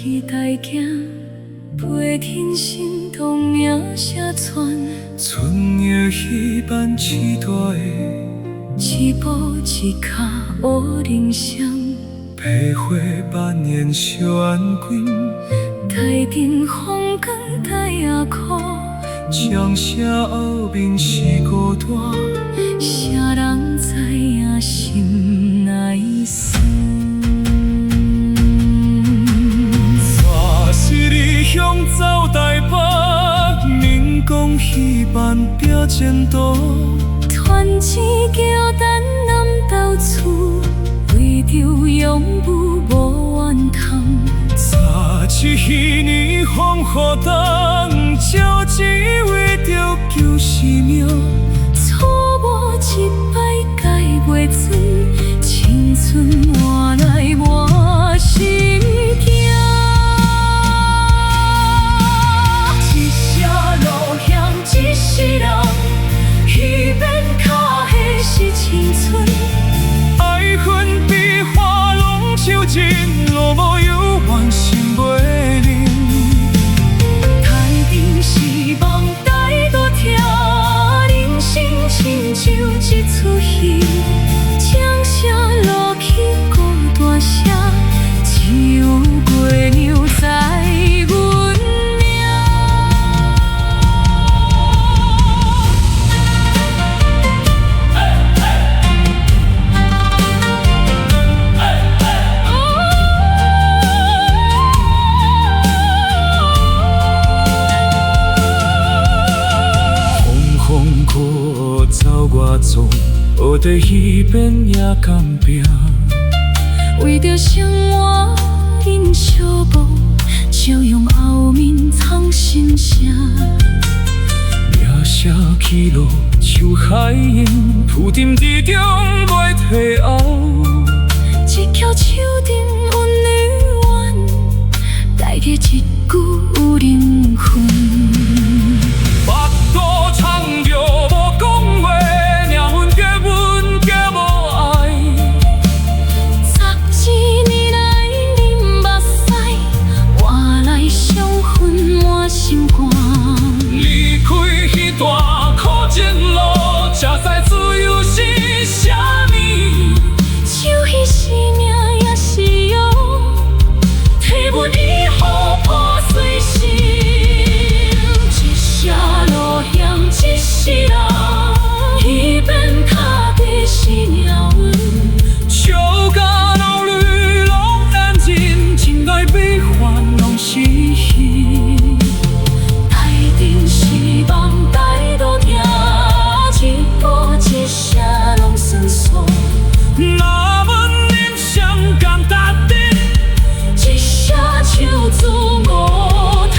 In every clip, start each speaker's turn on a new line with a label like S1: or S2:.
S1: 期待行，陪天心同名写全。
S2: 春夜彼般期待的，
S1: 一步一脚学人生。
S2: 培花万年烧安queen，
S1: 台顶风光台也苦，
S2: 江城后面是孤单。
S1: 啥人知影心内事？
S2: 若是离乡走台北，民讲戏班拼前途。
S1: 团钱叫咱南投厝，为着养母无怨叹。
S2: 早一彼年风雨冬，朝只为着救生命。
S1: 错误一摆改袂准，青春换来我心痛。一社路向一世人，彼边脚下是青春。
S2: 爱恨悲欢拢手尽，路无有怨心袂冷。
S1: 台顶是梦带多听，人生亲像一出戏，将声落去孤单声，只有月娘知阮名。
S2: 风苦走外走，学在彼边也甘拼。
S1: 为着生活忍小步，笑容后面藏心声。
S2: 名声起落像海鹰，浮沉之中袂退后。
S1: 一翘手顶温柔弯，带着一句有灵魂。
S2: 腹肚撑着无讲话，命运加阮加无爱。
S1: 十几年来啉目屎，换来伤痕满心肝。
S2: 离开彼段苦情路，才知自由是啥物。
S1: 就迄生命也是药，替阮医好破碎心。一社路向一世人，彼边脚底是鸟纹。
S2: 笑甲流泪拢难忍，情爱悲欢拢是戏。
S1: 台顶是梦带多听，一步一声拢算数。
S2: 若问人生甘达的，
S1: 一声唱自我退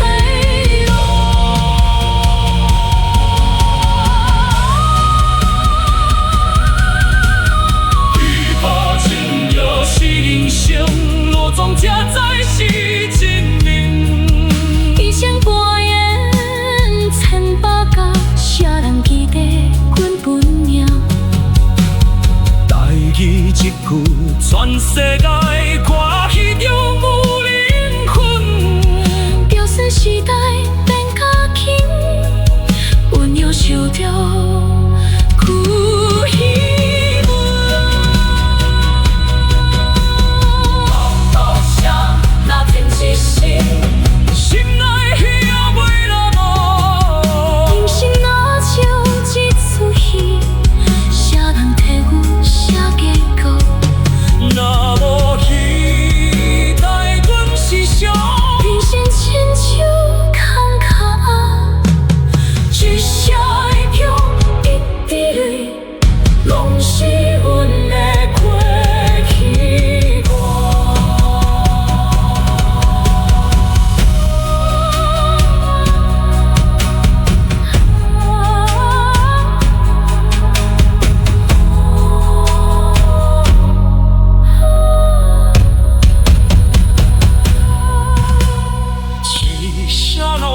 S1: 路。
S2: 遇破情又是人生，路总才知是真命。
S1: 一声歌言千百个，啥人记得阮本名？
S2: 台语一句，全世界歌彼着有灵魂。
S1: 就算时代变较轻，温柔守着旧希望。道声若天一声，
S2: 心内戏也袂落幕。
S1: 人生若像一出戏，啥人替阮写结局？
S2: 若无期待，阮是啥？
S1: 人生亲像坎坷，一声会叫一滴泪，拢是阮的过去歌。
S2: 一声路